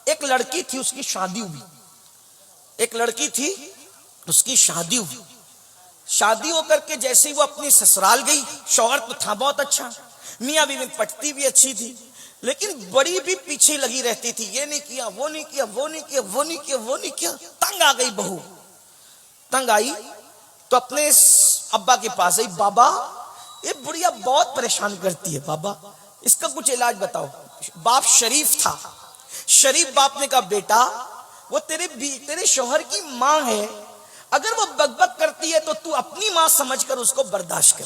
ایک لڑکی تھی، اس کی شادی ہوئی، ایک لڑکی تھی اس کی شادی ہوئی، شادی ہو کر کے جیسے ہی وہ اپنی سسرال گئی، شوہر تو تھا بہت اچھا، میاں بیوی پٹتی بھی اچھی تھی، لیکن بڑی بھی پیچھے لگی رہتی تھی، یہ نہیں کیا، وہ نہیں کیا، وہ نہیں کیا، وہ نہیں کیا، وہ نہیں کیا۔ تنگ آ گئی بہو، تنگ آئی تو اپنے ابا کے پاس آئی، بابا یہ بڑھیا بہت پریشان کرتی ہے، بابا اس کا کچھ علاج بتاؤ۔ باپ شریف تھا، شریف باپ نے کہا بیٹا وہ تیرے شوہر کی ماں ہے، اگر وہ بک بک کرتی ہے تو تو اپنی ماں سمجھ کر اس کو برداشت کر۔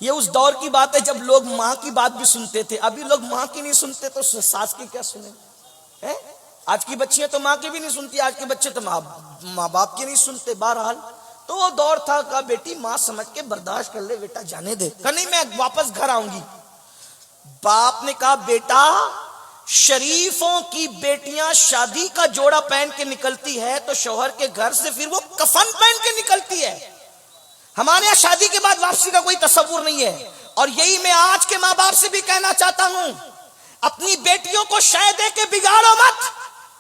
یہ اس دور کی بات ہے جب لوگ ماں کی بات بھی سنتے تھے، ابھی لوگ ماں کی نہیں سنتے تو ساس کی کیا سنیں؟ آج کی بچیاں تو ماں کی بھی نہیں سنتی، آج کے بچے تو ماں باپ کی نہیں سنتے۔ بہرحال تو وہ دور تھا، کہا بیٹی ماں سمجھ کے برداشت کر لے بیٹا، جانے دے۔ کہا نہیں میں واپس گھر آؤں گی۔ باپ نے کہا بیٹا شریفوں کی بیٹیاں شادی کا جوڑا پہن کے نکلتی ہے تو شوہر کے گھر سے پھر وہ کفن پہن کے نکلتی ہے، ہمارے یہاں شادی کے بعد واپسی کا کوئی تصور نہیں ہے۔ اور یہی میں آج کے ماں باپ سے بھی کہنا چاہتا ہوں، اپنی بیٹیوں کو شے دے کے بگاڑو مت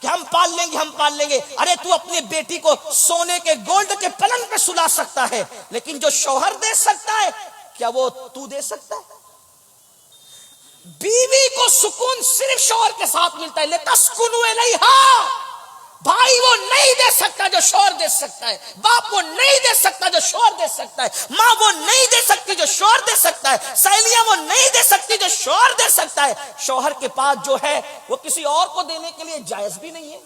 کہ ہم پال لیں گے، ہم پال لیں گے۔ ارے تو اپنی بیٹی کو سونے کے گولڈ کے پلنگ پہ سلا سکتا ہے، لیکن جو شوہر دے سکتا ہے کیا وہ تو دے سکتا ہے؟ بیوی کو سکون صرف شوہر کے ساتھ ملتا ہے، لِتَسْكُنُوا إِلَيْهَا۔ بھائی وہ نہیں دے سکتا جو شوہر دے سکتا ہے، باپ وہ نہیں دے سکتا جو شوہر دے سکتا ہے، ماں وہ نہیں دے سکتی جو شوہر دے سکتا ہے، سہیلیاں وہ نہیں دے سکتی جو شوہر دے سکتا ہے۔ شوہر کے پاس جو ہے وہ کسی اور کو دینے کے لیے جائز بھی نہیں ہے،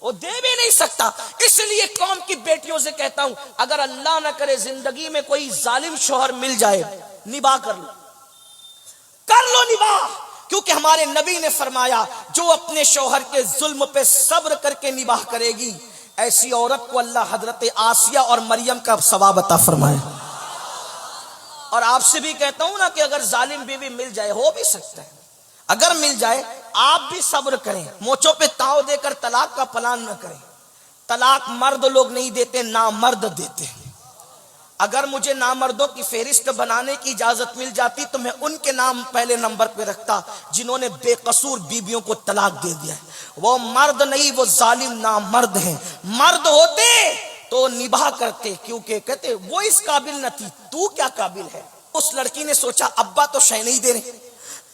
وہ دے بھی نہیں سکتا۔ اس لیے قوم کی بیٹیوں سے کہتا ہوں، اگر اللہ نہ کرے زندگی میں کوئی ظالم شوہر مل جائے، نباہ کر لو، کر لو نباہ، کیونکہ ہمارے نبی نے فرمایا جو اپنے شوہر کے ظلم پہ صبر کر کے نباہ کرے گی، ایسی عورت کو اللہ حضرت آسیہ اور مریم کا ثواب عطا فرمائے۔ اور آپ سے بھی کہتا ہوں نا کہ اگر ظالم بیوی مل جائے، ہو بھی سکتا ہے، اگر مل جائے آپ بھی صبر کریں، موچوں پہ تاؤ دے کر طلاق کا پلان نہ کریں۔ طلاق مرد لوگ نہیں دیتے، نامرد دیتے ہیں۔ اگر مجھے نامردوں کی فہرست بنانے کی اجازت مل جاتی تو میں ان کے نام پہلے نمبر پہ رکھتا جنہوں نے بے قصور بیویوں کو طلاق دے دیا ہے۔ وہ مرد نہیں، وہ ظالم نامرد ہیں۔ مرد ہوتے تو نباہ کرتے، کیونکہ کہتے وہ اس قابل نہ تھی، تو کیا قابل ہے۔ اس لڑکی نے سوچا ابا تو شے نہیں دے رہے،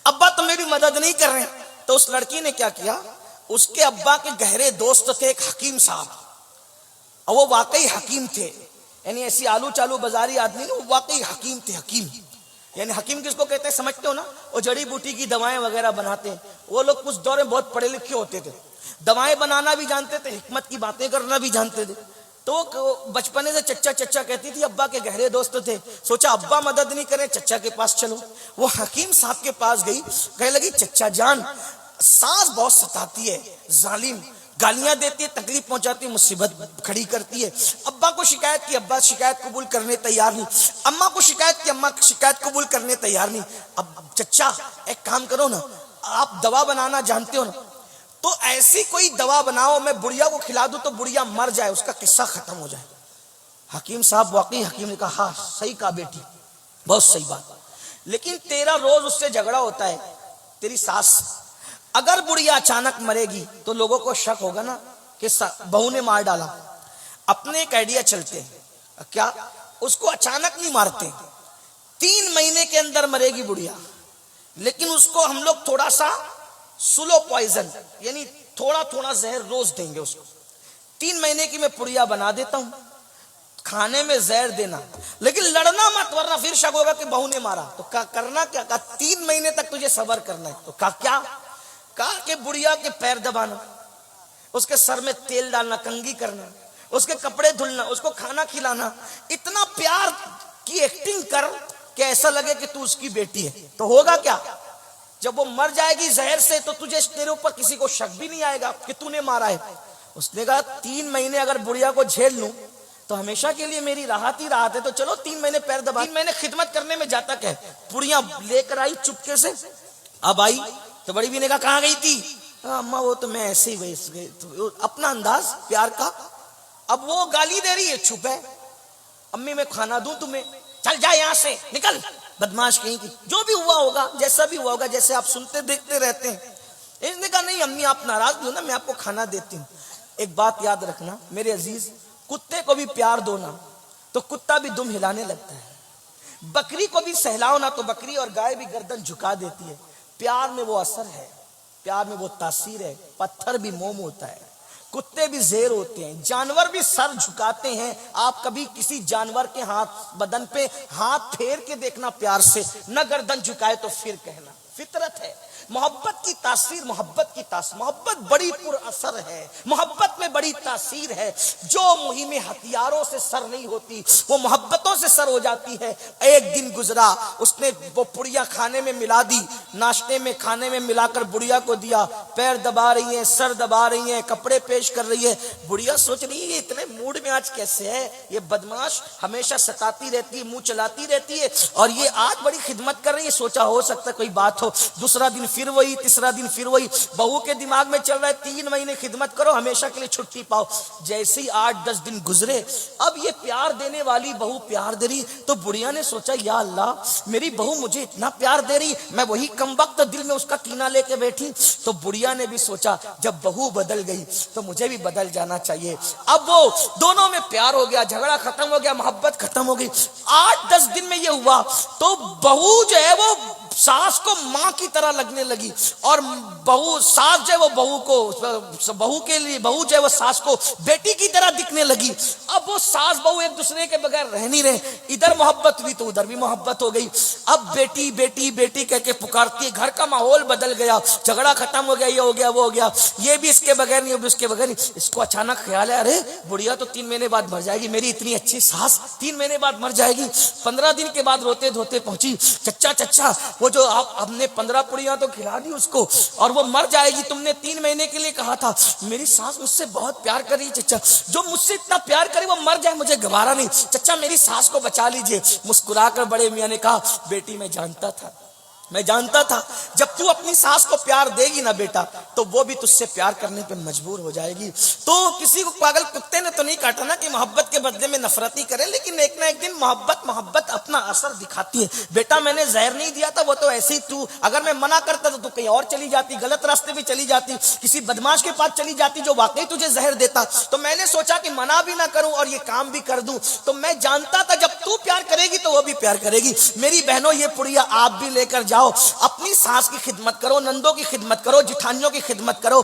ابا تو میری مدد نہیں کر رہے، تو اس لڑکی نے کیا کیا، اس کے ابا کے گہرے دوست تھے ایک حکیم صاحب، اور وہ واقعی حکیم تھے، یعنی ایسی آلو چالو بازاری آدمی نہیں، وہ واقعی حکیم تھے۔ حکیم یعنی حکیم کس کو کہتے ہیں سمجھتے ہو نا، وہ جڑی بوٹی کی دوائیں وغیرہ بناتے ہیں۔ وہ لوگ اس دور میں بہت پڑھے لکھے ہوتے تھے، دوائیں بنانا بھی جانتے تھے، حکمت کی باتیں کرنا بھی جانتے تھے۔ تو بچپنے سے چچا چچا کہتی تھی، ابا کے گہرے دوست تھے، سوچا ابا مدد نہیں کرے چچا کے پاس چلو۔ وہ حکیم صاحب کے پاس گئی، کہنے لگی چچا جان ساس بہت ستاتی ہے، ظالم، گالیاں دیتی ہے، تکلیف پہنچاتی ہے، مصیبت کھڑی کرتی ہے۔ ابا کو شکایت کی، ابا شکایت قبول کرنے تیار نہیں۔ اماں کو شکایت کی، اماں شکایت قبول کرنے تیار نہیں۔ اب چچا ایک کام کرو نا، آپ دوا بنانا جانتے ہو نا، تو ایسی کوئی دوا بناؤ میں بڑھیا کو کھلا دوں تو بڑھیا مر جائے، اس کا قصہ ختم ہو جائے۔ حکیم صاحب واقعی حکیم نے کہا ہاں صحیح کہا بیٹی، بہت صحیح بات، لیکن تیرا روز اس سے جھگڑا ہوتا ہے، تیری ساس، اگر بڑھیا اچانک مرے گی تو لوگوں کو شک ہوگا نا کہ بہو نے مار ڈالا۔ اپنے ایک آئیڈیا چلتے ہیں، کیا اس کو اچانک نہیں مارتے، 3 مہینے کے اندر مرے گی بڑھیا، لیکن اس کو ہم لوگ تھوڑا سا سلو پوائزن یعنی تھوڑا تھوڑا زہر روز دیں گے اس کو۔ 3 مہینے کی میں پڑیا بنا دیتا ہوں، کھانے میں زہر دینا، لیکن لڑنا مت ورنہ پھر شک ہوگا کہ بہو نے مارا۔ تو کرنا کیا، کہا 3 مہینے تک تجھے صبر کرنا ہے۔ تو کیا، کہا کہ بڑھیا کے پیر دبانا، اس کے سر میں تیل ڈالنا، کنگھی کرنا، اس کے کپڑے دھلنا، اس کو کھانا کھلانا، اتنا پیار کی ایکٹنگ کر کہ ایسا لگے کہ تو اس کی بیٹی ہے۔ تو ہوگا کیا، جب وہ مر جائے گی زہر سے تو تجھے تیرے اوپر کسی کو شک بھی نہیں آئے گا کہ تو نے مارا ہے۔ اس نے کہا 3 مہینے اگر بڑھیا کو جھیل لوں تو ہمیشہ کے لیے میری راحت ہی راحت ہے، تو چلو 3 مہینے پیر دبا۔ 3 مہینے خدمت کرنے میں جاتا کہ پڑیاں لے کر آئی چپکے سے، اب آئی تو بڑی بھی نے کہا کہاں گئی تھی، اماں وہ تو میں ایسے ہی گئی، اپنا انداز پیار کا۔ اب وہ گالی دے رہی ہے، چھپ ہے، امی میں کھانا دوں تمہیں، چل جا یہاں سے نکل، بدماش کہیں کی۔ جو بھی ہوا ہوگا، جیسا بھی ہوا ہوگا، جیسے آپ سنتے دیکھتے رہتے ہیں۔ اس نے کہا نہیں امی آپ ناراض نہیں ہو نا، میں آپ کو کھانا دیتی ہوں۔ ایک بات یاد رکھنا میرے عزیز، کتے کو بھی پیار دو نا تو کتا بھی دم ہلانے لگتا ہے، بکری کو بھی سہلاؤ نا تو بکری اور گائے بھی گردن جھکا دیتی ہے۔ پیار میں وہ اثر ہے، پیار میں وہ تاثیر ہے۔ پتھر بھی موم ہوتا ہے، کتے بھی زیر ہوتے ہیں، جانور بھی سر جھکاتے ہیں۔ آپ کبھی کسی جانور کے بدن پہ ہاتھ پھیر کے دیکھنا پیار سے، نہ گردن جھکائے تو پھر کہنا، فطرت ہے۔ محبت کی تاثیر، محبت بڑی پر اثر ہے، محبت میں بڑی تاثیر ہے۔ جو مہم ہتھیاروں سے سر نہیں ہوتی وہ محبتوں سے سر ہو جاتی ہے۔ ایک دن گزرا، اس نے وہ پڑیاں کھانے میں ملا دی، ناشتے میں کھانے میں ملا کر بڑھیا کو دیا۔ پیر دبا رہی ہیں، سر دبا رہی ہیں، کپڑے پیش کر رہی ہے۔ بڑھیا سوچ رہی ہے یہ اتنے موڈ میں آج کیسے ہے، یہ بدماش ہمیشہ ستاتی رہتی ہے، منہ چلاتی رہتی ہے، اور یہ آج بڑی خدمت کر رہی ہے۔ سوچا ہو سکتا ہے کوئی بات ہو۔ دوسرا دن پھر وہی، تیسرا دن پھر وہی۔ بہو کے دماغ میں چل رہا ہے 3 مہینے خدمت کرو، ہمیشہ کے لیے چھٹی پاؤ۔ جیسے ہی 8-10 دن گزرے، اب یہ پیار دینے والی بہو پیار دے رہی، تو بڑھیا نے سوچا یا اللہ میری بہو مجھے اتنا پیار دے رہی، میں وہی کم وقت دل میں اس کا کینہ لے کے بیٹھی۔ تو بڑھیا نے بھی سوچا جب بہو بدل گئی تو مجھے بھی بدل جانا چاہیے۔ اب وہ دونوں میں پیار ہو گیا، جھگڑا ختم ہو گیا، محبت ختم ہو گئی۔ 8-10 دن میں یہ ہوا تو بہو جو ہے وہ ساس کو ماں کی طرح لگنے لگی، اور ساس جو ہے وہ بہو جو ہے وہ ساس کو بیٹی کی طرح دکھنے لگی۔ اب وہ ساس بہو ایک دوسرے کے بغیر رہ نہیں رہے، ادھر محبت ہوئی تو ادھر بھی محبت ہو گئی۔ اب بیٹی بیٹی بیٹی کہہ کے پکارتی ہے، گھر کا ماحول بدل گیا، جھگڑا ختم ہو گیا، یہ ہو گیا وہ ہو گیا، یہ بھی اس کے بغیر نہیں، وہ بھی اس کے بغیر نہیں۔ اس کو اچانک خیال ہے ارے بڑھیا تو 3 مہینے بعد مر جائے گی، میری اتنی اچھی ساس 3 مہینے بعد مر جائے گی۔ 15 دن کے بعد روتے دھوتے پہنچی، چچا وہ جو ہم نے 15 پڑیاں تو کھلا دی اس کو، اور وہ مر جائے گی، تم نے 3 مہینے کے لیے کہا تھا۔ میری ساس مجھ سے بہت پیار کر رہی ہے چچا، جو مجھ سے اتنا پیار کرے وہ مر جائے مجھے گوارا نہیں، چچا میری ساس کو بچا لیجئے۔ مسکرا کر بڑے میاں نے کہا بیٹی میں جانتا تھا جب تو اپنی ساس کو پیار دے گی نا بیٹا تو وہ بھی تجھ سے پیار کرنے پہ مجبور ہو جائے گی۔ تو کسی کو پاگل کتے نے تو نہیں کاٹا نا کہ محبت کے بدلے میں نفرت ہی کرے، لیکن ایک نہ ایک دن محبت اپنا اثر دکھاتی ہے۔ بیٹا میں نے زہر نہیں دیا تھا، وہ تو ایسے ہی تو اگر میں منع کرتا تو کہیں اور چلی جاتی، غلط راستے بھی چلی جاتی، کسی بدماش کے پاس چلی جاتی جو واقعی تجھے زہر دیتا۔ تو میں نے سوچا کہ منع بھی نہ کروں اور یہ کام بھی کر دوں۔ تو میں جانتا تھا جب تو پیار کرے گی تو وہ بھی پیار کرے گی۔ میری بہنوں یہ پڑیا آپ بھی لے کر جاؤ، اپنی ساس کی خدمت کرو، نندوں کی خدمت کرو، جٹھانیوں کی خدمت کرو۔